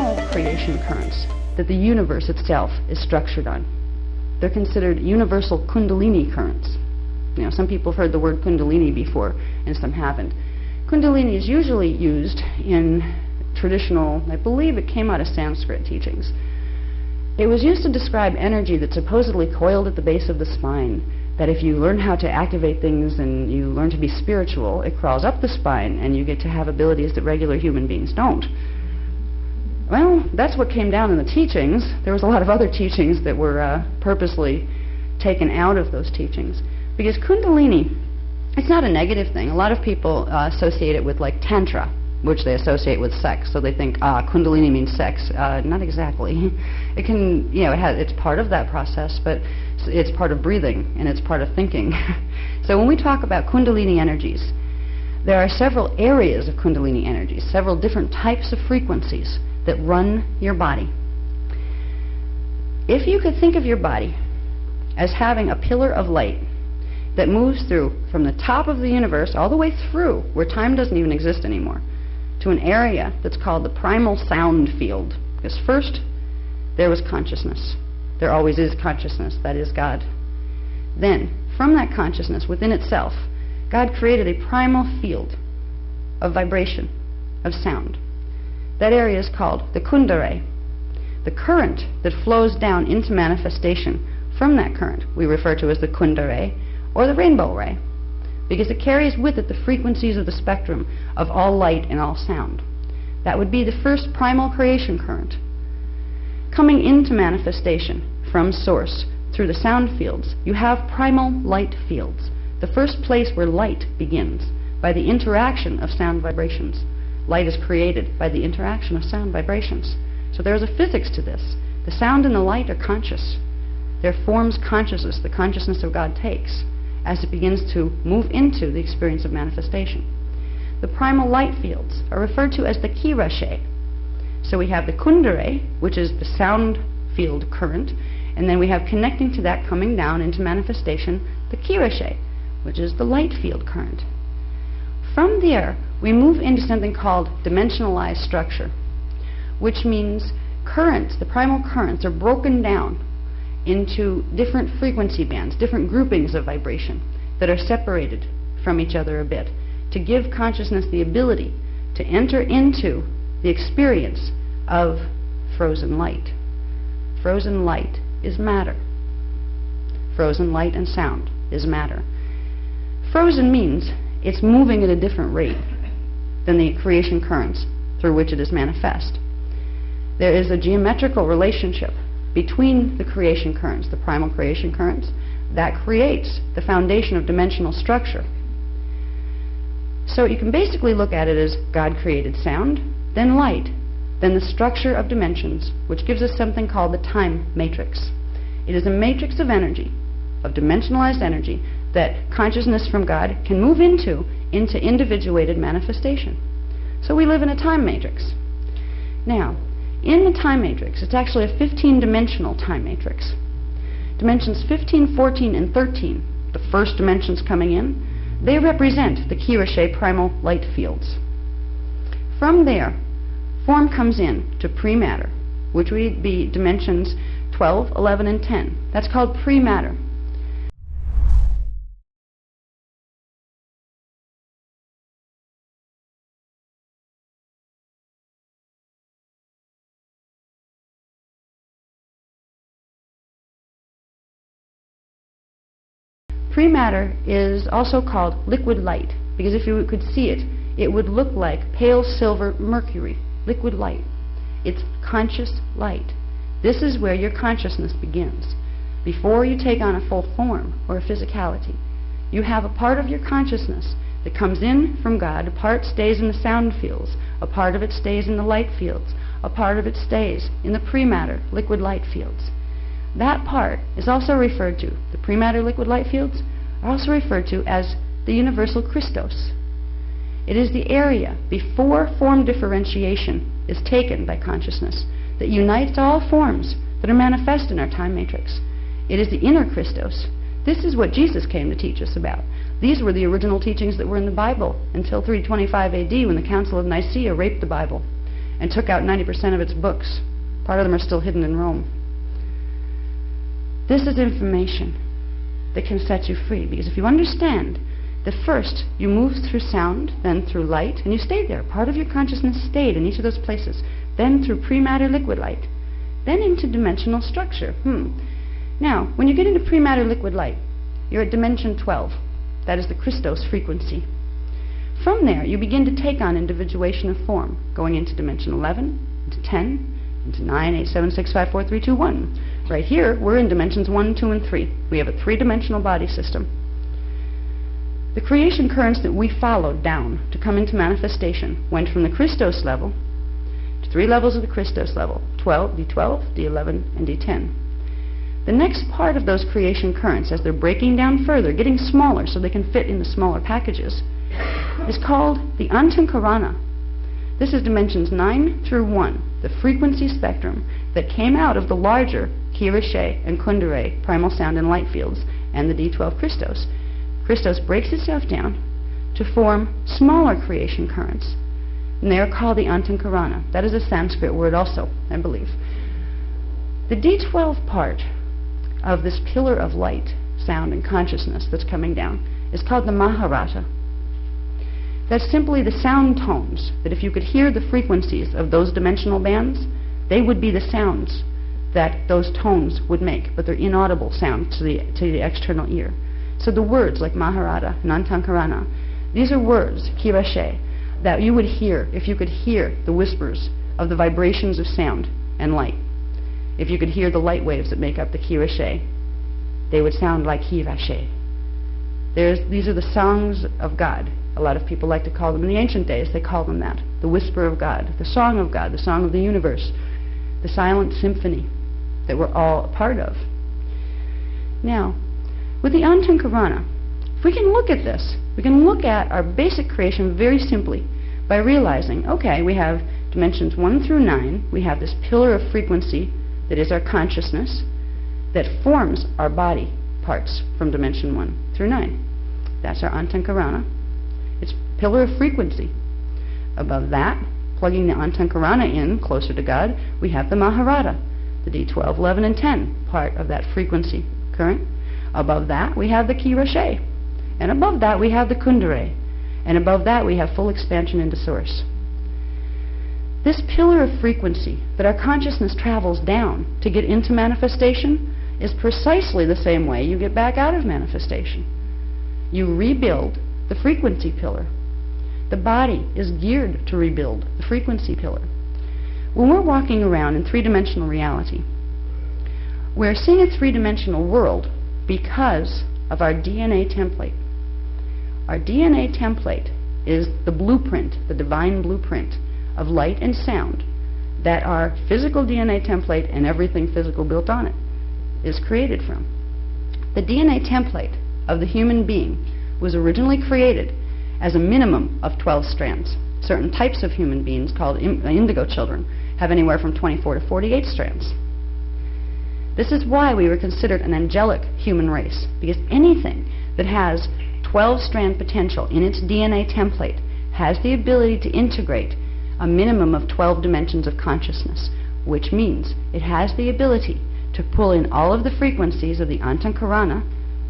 primal creation currents that the universe itself is structured on. They're considered universal kundalini currents. You know, some people have heard the word kundalini before, and some haven't. Kundalini is usually used in traditional, I believe it came out of Sanskrit teachings. It was used to describe energy that's supposedly coiled at the base of the spine, that if you learn how to activate things and you learn to be spiritual, it crawls up the spine and you get to have abilities that regular human beings don't. Well, that's what came down in the teachings. There was a lot of other teachings that were purposely taken out of those teachings. Because Kundalini, it's not a negative thing. A lot of people associate it with like Tantra, which they associate with sex. So they think, Kundalini means sex. Not exactly. It can, you know, it's part of that process, but it's part of breathing and it's part of thinking. So when we talk about Kundalini energies, there are several areas of Kundalini energies, several different types of frequencies that run your body. If you could think of your body as having a pillar of light that moves through from the top of the universe all the way through where time doesn't even exist anymore to an area that's called the primal sound field. Because first there was consciousness. There always is consciousness, that is God. Then from that consciousness within itself, God created a primal field of vibration, of sound. That area is called the kundalini. The current that flows down into manifestation from that current we refer to as the kundalini or the rainbow ray, because it carries with it the frequencies of the spectrum of all light and all sound. That would be the first primal creation current. Coming into manifestation from source through the sound fields, you have primal light fields, the first place where light begins by the interaction of sound vibrations. Light is created by the interaction of sound vibrations. So there is a physics to this. The sound and the light are conscious. There forms consciousness, the consciousness of God takes, as it begins to move into the experience of manifestation. The primal light fields are referred to as the kirashe. So we have the kundalini, which is the sound field current, and then we have connecting to that coming down into manifestation, the kirashe, which is the light field current. From there, we move into something called dimensionalized structure, which means currents, the primal currents, are broken down into different frequency bands, different groupings of vibration that are separated from each other a bit to give consciousness the ability to enter into the experience of frozen light. Frozen light is matter. Frozen light and sound is matter. Frozen means it's moving at a different rate than the creation currents through which it is manifest. There is a geometrical relationship between the creation currents, the primal creation currents, that creates the foundation of dimensional structure. So you can basically look at it as God created sound, then light, then the structure of dimensions, which gives us something called the time matrix. It is a matrix of energy, of dimensionalized energy, that consciousness from God can move into individuated manifestation. So we live in a time matrix. Now, in the time matrix, it's actually a 15-dimensional time matrix. Dimensions 15, 14, and 13, the first dimensions coming in, they represent the kirashe primal light fields. From there, form comes in to pre-matter, which would be dimensions 12, 11, and 10. That's called pre-matter. Pre-matter is also called liquid light, because if you could see it, it would look like pale silver mercury, liquid light. It's conscious light. This is where your consciousness begins. Before you take on a full form or a physicality, you have a part of your consciousness that comes in from God. A part stays in the sound fields, a part of it stays in the light fields, a part of it stays in the pre-matter liquid light fields. That part is also referred to, the pre-matter liquid light fields are also referred to as the universal Christos. It is the area before form differentiation is taken by consciousness that unites all forms that are manifest in our time matrix. It is the inner Christos. This is what Jesus came to teach us about. These were the original teachings that were in the Bible until 325 AD when the Council of Nicaea raped the Bible and took out 90% of its books. Part of them are still hidden in Rome. This is information that can set you free, because if you understand that first you moved through sound, then through light, and you stayed there. Part of your consciousness stayed in each of those places. Then through pre-matter liquid light. Then into dimensional structure. Now, when you get into pre-matter liquid light, you're at dimension 12. That is the Christos frequency. From there, you begin to take on individuation of form, going into dimension 11, into 10, into 9, 8, 7, 6, 5, 4, 3, 2, 1. Right here, we're in dimensions 1, 2, and 3. We have a three-dimensional body system. The creation currents that we followed down to come into manifestation went from the Christos level to 3 levels of the Christos level, 12, D12, D11, and D10. The next part of those creation currents, as they're breaking down further, getting smaller so they can fit in the smaller packages, is called the Antankarana. This is dimensions 9 through 1, the frequency spectrum that came out of the larger Kirashe and Kundalini primal sound and light fields and the D12 Christos. Christos breaks itself down to form smaller creation currents, and they are called the Antankarana. That is a Sanskrit word also, I believe. The D12 part of this pillar of light, sound, and consciousness that's coming down is called the Maharata. That's simply the sound tones, that if you could hear the frequencies of those dimensional bands, they would be the sounds that those tones would make, but they're inaudible sounds to the external ear. So the words like Maharata and Antankarana, these are words, Kirashe, that you would hear if you could hear the whispers of the vibrations of sound and light. If you could hear the light waves that make up the Kirashe, they would sound like Kirashe. These are the songs of God. A lot of people like to call them, in the ancient days, they called them that. The whisper of God, the song of God, the song of the universe, the silent symphony that we're all a part of. Now, with the Antankarana, if we can look at this, we can look at our basic creation very simply by realizing, okay, we have dimensions 1 through 9, we have this pillar of frequency that is our consciousness that forms our body parts from dimension 1 through 9. That's our Antankarana. It's pillar of frequency. Above that, plugging the Antankarana in closer to God, we have the Maharata, the D12, 11, and 10 part of that frequency current. Above that, we have the Kirashe. And above that, we have the Kundalini. And above that, we have full expansion into Source. This pillar of frequency that our consciousness travels down to get into manifestation is precisely the same way you get back out of manifestation. You rebuild the frequency pillar. The body is geared to rebuild the frequency pillar. When we're walking around in three-dimensional reality, we're seeing a three-dimensional world because of our DNA template. Our DNA template is the blueprint, the divine blueprint of light and sound that our physical DNA template and everything physical built on it is created from. The DNA template of the human being was originally created as a minimum of 12 strands. Certain types of human beings, called indigo children, have anywhere from 24 to 48 strands. This is why we were considered an angelic human race, because anything that has 12-strand potential in its DNA template has the ability to integrate a minimum of 12 dimensions of consciousness, which means it has the ability to pull in all of the frequencies of the Antankarana,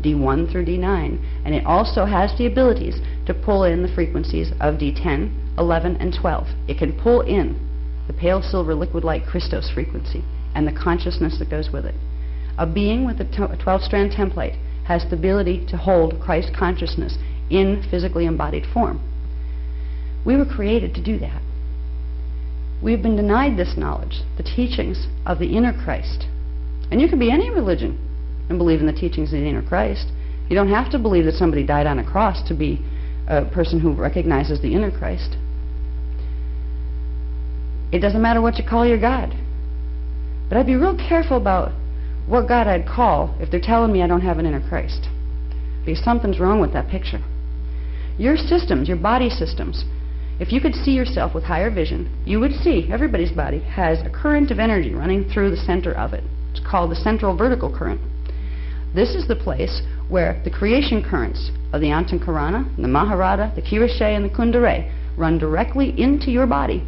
D1 through D9, and it also has the abilities to pull in the frequencies of D10, 11, and 12. It can pull in the pale silver liquid light Christos frequency and the consciousness that goes with it. A being with a 12-strand template has the ability to hold Christ consciousness in physically embodied form. We were created to do that. We've been denied this knowledge, the teachings of the inner Christ. And you can be any religion and believe in the teachings of the inner Christ. You don't have to believe that somebody died on a cross to be a person who recognizes the inner Christ. It doesn't matter what you call your God. But I'd be real careful about what God I'd call if they're telling me I don't have an inner Christ. Because something's wrong with that picture. Your systems, your body systems, if you could see yourself with higher vision, you would see everybody's body has a current of energy running through the center of it. It's called the central vertical current. This is the place where the creation currents of the Antankarana, the Maharata, the Kirashe, and the Kundalini run directly into your body.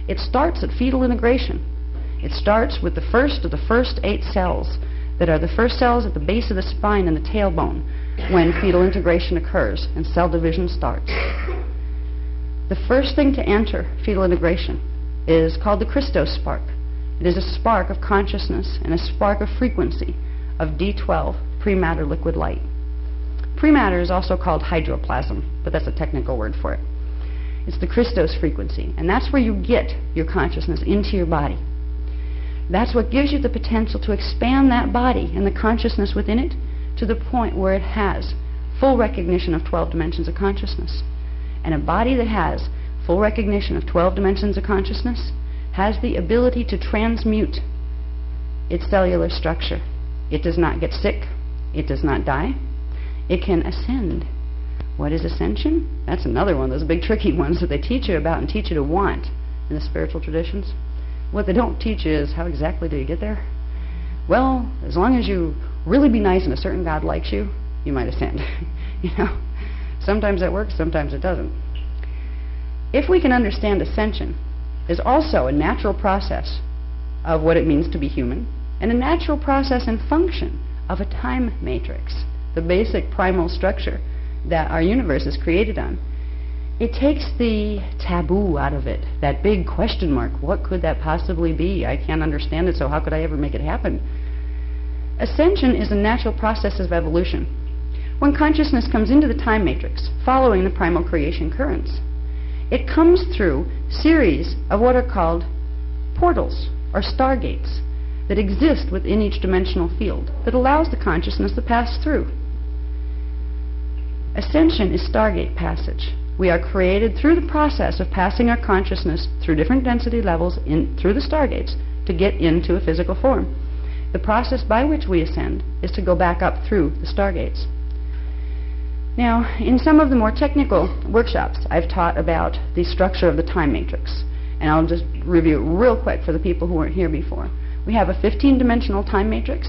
It starts at fetal integration. It starts with the first of the first 8 cells that are the first cells at the base of the spine and the tailbone when fetal integration occurs and cell division starts. The first thing to enter fetal integration is called the Christos spark. It is a spark of consciousness and a spark of frequency of D12 prematter liquid light. Prematter is also called hydroplasm, but that's a technical word for it. It's the Christos frequency, and that's where you get your consciousness into your body. That's what gives you the potential to expand that body and the consciousness within it to the point where it has full recognition of 12 dimensions of consciousness. And a body that has full recognition of 12 dimensions of consciousness has the ability to transmute its cellular structure. It does not get sick. It does not die. It can ascend. What is ascension? That's another one of those big tricky ones that they teach you about and teach you to want in the spiritual traditions. What they don't teach you is how exactly do you get there? Well, as long as you really be nice and a certain God likes you, you might ascend. You know? Sometimes that works, sometimes it doesn't. If we can understand ascension is also a natural process of what it means to be human, and a natural process and function of a time matrix, the basic primal structure that our universe is created on, it takes the taboo out of it, that big question mark. What could that possibly be? I can't understand it, so how could I ever make it happen? Ascension is a natural process of evolution. When consciousness comes into the time matrix, following the primal creation currents, it comes through series of what are called portals, or stargates, that exist within each dimensional field that allows the consciousness to pass through. Ascension is stargate passage. We are created through the process of passing our consciousness through different density levels through the stargates to get into a physical form. The process by which we ascend is to go back up through the stargates. Now, in some of the more technical workshops, I've taught about the structure of the time matrix, and I'll just review it real quick for the people who weren't here before. We have a 15-dimensional time matrix.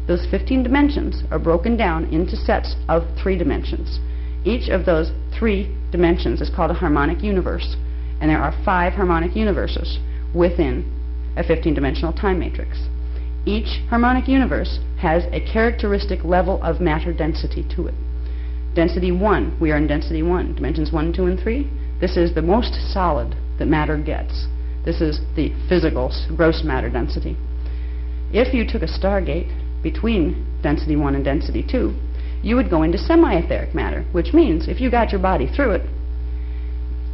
Those 15 dimensions are broken down into sets of 3 dimensions. Each of those 3 dimensions is called a harmonic universe, and there are 5 harmonic universes within a 15-dimensional time matrix. Each harmonic universe has a characteristic level of matter density to it. Density 1, we are in density 1, dimensions 1, 2, and 3. This is the most solid that matter gets. This is the physical, gross matter density. If you took a stargate between density 1 and density 2, you would go into semi-etheric matter, which means if you got your body through it,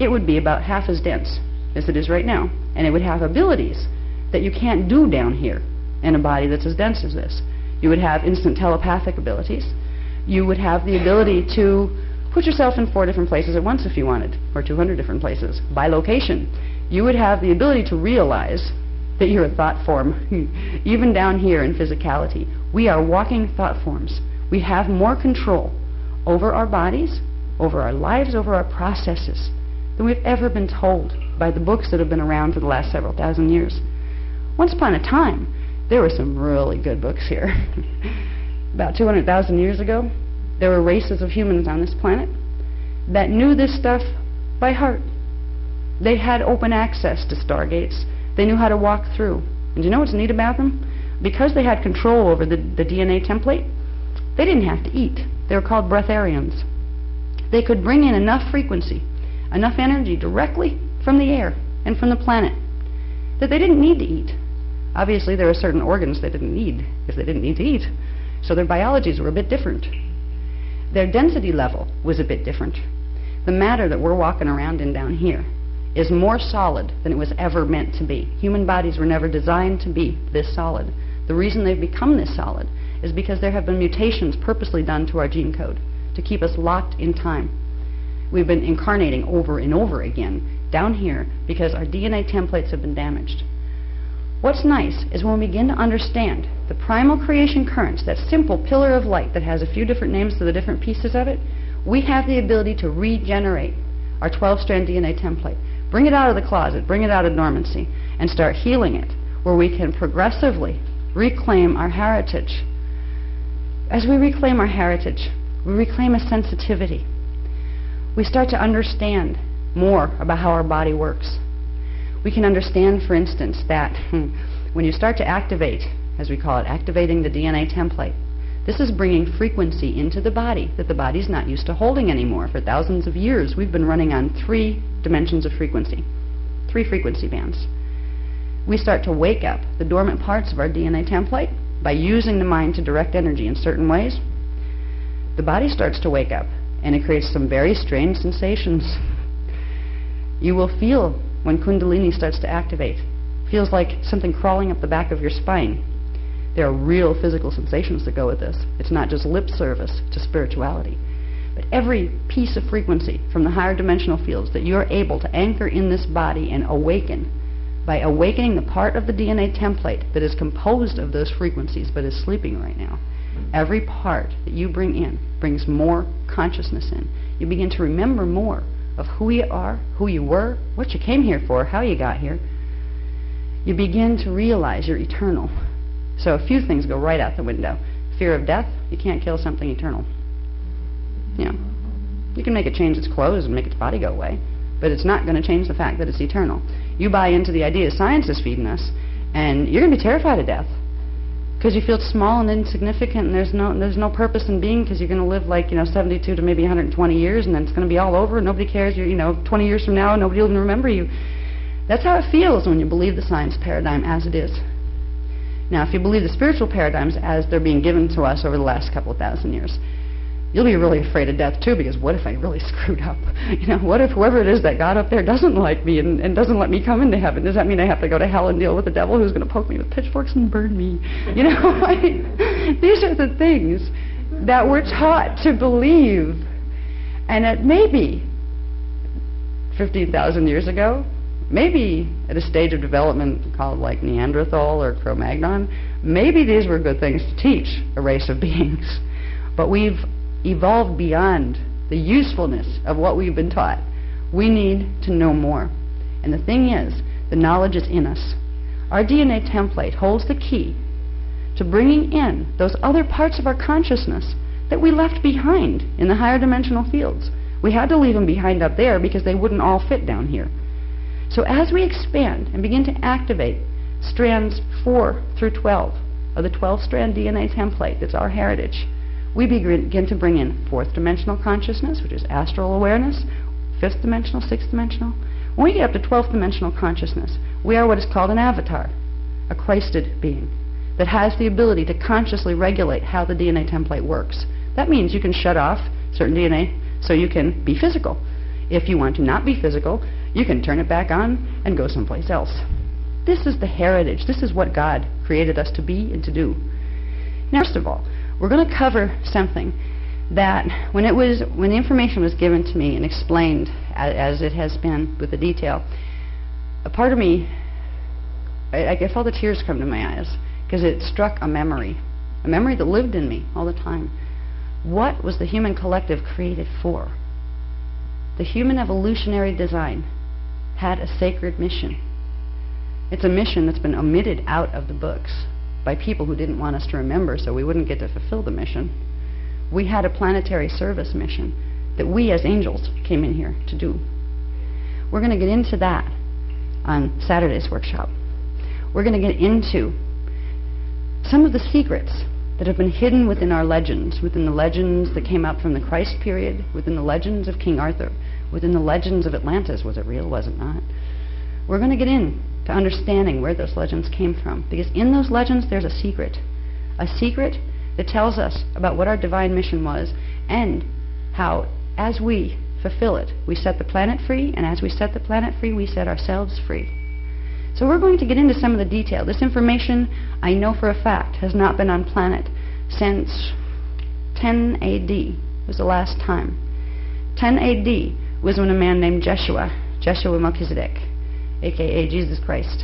it would be about half as dense as it is right now, and it would have abilities that you can't do down here in a body that's as dense as this. You would have instant telepathic abilities. You would have the ability to put yourself in 4 different places at once if you wanted, or 200 different places, by location. You would have the ability to realize that you're a thought form. Even down here in physicality, we are walking thought forms. We have more control over our bodies, over our lives, over our processes than we've ever been told by the books that have been around for the last several thousand years. Once upon a time, there were some really good books here. About 200,000 years ago, there were races of humans on this planet that knew this stuff by heart. They had open access to stargates. They knew how to walk through. And you know what's neat about them? Because they had control over the DNA template, they didn't have to eat. They were called breatharians. They could bring in enough frequency, enough energy directly from the air and from the planet that they didn't need to eat. Obviously, there are certain organs they didn't need if they didn't need to eat. So their biologies were a bit different. Their density level was a bit different. The matter that we're walking around in down here is more solid than it was ever meant to be. Human bodies were never designed to be this solid. The reason they've become this solid is because there have been mutations purposely done to our gene code to keep us locked in time. We've been incarnating over and over again down here because our DNA templates have been damaged. What's nice is when we begin to understand the primal creation currents, that simple pillar of light that has a few different names to the different pieces of it, we have the ability to regenerate our 12-strand DNA template, bring it out of the closet, bring it out of dormancy, and start healing it, where we can progressively reclaim our heritage. As we reclaim our heritage, we reclaim a sensitivity. We start to understand more about how our body works. We can understand, for instance, that when you start to activate, as we call it, activating the DNA template, this is bringing frequency into the body that the body's not used to holding anymore. For thousands of years, we've been running on 3 dimensions of frequency, 3 frequency bands. We start to wake up the dormant parts of our DNA template by using the mind to direct energy in certain ways. The body starts to wake up, and it creates some very strange sensations. You will feel when kundalini starts to activate. Feels like something crawling up the back of your spine. There are real physical sensations that go with this. It's not just lip service to spirituality. But every piece of frequency from the higher dimensional fields that you're able to anchor in this body and awaken, by awakening the part of the DNA template that is composed of those frequencies but is sleeping right now, every part that you bring in brings more consciousness in. You begin to remember more of who you are, who you were, what you came here for, how you got here. You begin to realize you're eternal. So a few things go right out the window. Fear of death, you can't kill something eternal. You know, you can make it change its clothes and make its body go away, but it's not going to change the fact that it's eternal. You buy into the idea science is feeding us, and you're going to be terrified of death because you feel small and insignificant, and there's no purpose in being, because you're going to live like 72 to maybe 120 years, and then it's going to be all over, and nobody cares. 20 years from now, nobody will even remember you. That's how it feels when you believe the science paradigm as it is. Now, if you believe the spiritual paradigms as they're being given to us over the last couple of thousand years, you'll be really afraid of death too, because what if I really screwed up? What if whoever it is that got up there doesn't like me and doesn't let me come into heaven? Does that mean I have to go to hell and deal with the devil who's going to poke me with pitchforks and burn me? These are the things that we're taught to believe. And at maybe 15,000 years ago, maybe at a stage of development called like Neanderthal or Cro-Magnon, maybe these were good things to teach a race of beings. But we've evolved beyond the usefulness of what we've been taught. We need to know more. And the thing is, the knowledge is in us. Our DNA template holds the key to bringing in those other parts of our consciousness that we left behind in the higher dimensional fields. We had to leave them behind up there because they wouldn't all fit down here. So as we expand and begin to activate strands 4 through 12 of the 12-strand DNA template that's our heritage, we begin to bring in 4th dimensional consciousness, which is astral awareness, 5th dimensional, 6th dimensional. When we get up to 12th dimensional consciousness, we are what is called an avatar, a Christed being that has the ability to consciously regulate how the DNA template works. That means you can shut off certain DNA so you can be physical. If you want to not be physical, you can turn it back on and go someplace else. This is the heritage. This is what God created us to be and to do. Now, first of all, we're going to cover something that when the information was given to me and explained as it has been with the detail, a part of me, I felt the tears come to my eyes because it struck a memory that lived in me all the time. What was the human collective created for? The human evolutionary design had a sacred mission. It's a mission that's been omitted out of the books by people who didn't want us to remember, so we wouldn't get to fulfill the mission. We had a planetary service mission that we as angels came in here to do. We're going to get into that on Saturday's workshop. We're going to get into some of the secrets that have been hidden within our legends, within the legends that came out from the Christ period, within the legends of King Arthur, within the legends of Atlantis. Was it real? Was it not? We're going to get in to understanding where those legends came from, because in those legends there's a secret that tells us about what our divine mission was and how, as we fulfill it, we set the planet free, and as we set the planet free, we set ourselves free. So we're going to get into some of the detail. This information, I know for a fact, has not been on planet since 10 AD was the last time. 10 AD was when a man named Jeshua Melchizedek, a.k.a. Jesus Christ,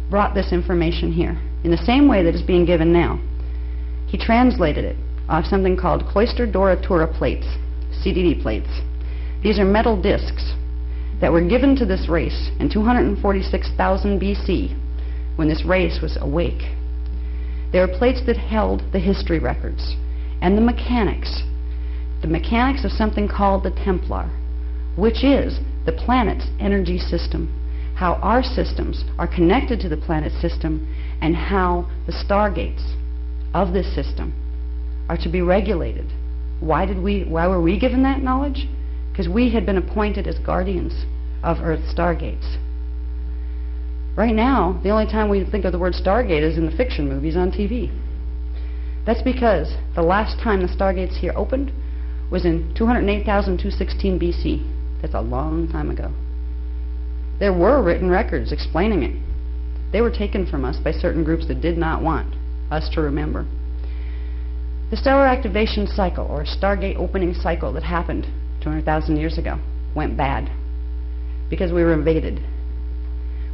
brought this information here in the same way that it's being given now. He translated it off something called Cloister Doratura plates, CDD plates. These are metal discs that were given to this race in 246,000 BC when this race was awake. They were plates that held the history records and the mechanics of something called the Templar, which is the planet's energy system. how our systems are connected to the planet system, and how the stargates of this system are to be regulated. Why were we given that knowledge? Because we had been appointed as guardians of Earth's stargates. Right now, the only time we think of the word stargate is in the fiction movies on TV. That's because the last time the stargates here opened was in 208,216 BC. That's a long time ago. There were written records explaining it. They were taken from us by certain groups that did not want us to remember. The stellar activation cycle, or stargate opening cycle that happened 200,000 years ago, went bad because we were invaded.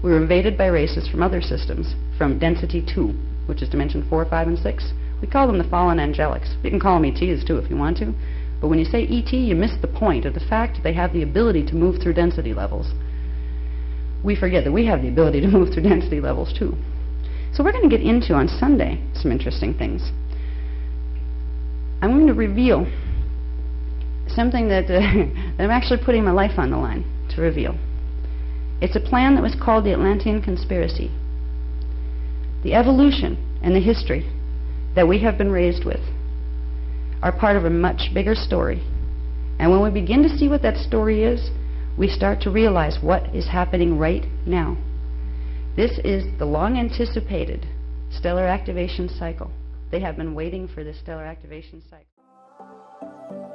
We were invaded by races from other systems, from density 2, which is dimension 4, 5, and 6. We call them the fallen angelics. You can call them ETs too if you want to, but when you say ET, you miss the point of the fact that they have the ability to move through density levels. We forget that we have the ability to move through density levels too. So we're going to get into, on Sunday, some interesting things. I'm going to reveal something that, that I'm actually putting my life on the line to reveal. It's a plan that was called the Atlantean conspiracy. The evolution and the history that we have been raised with are part of a much bigger story. And when we begin to see what that story is, we start to realize what is happening right now. This is the long-anticipated stellar activation cycle. They have been waiting for this stellar activation cycle.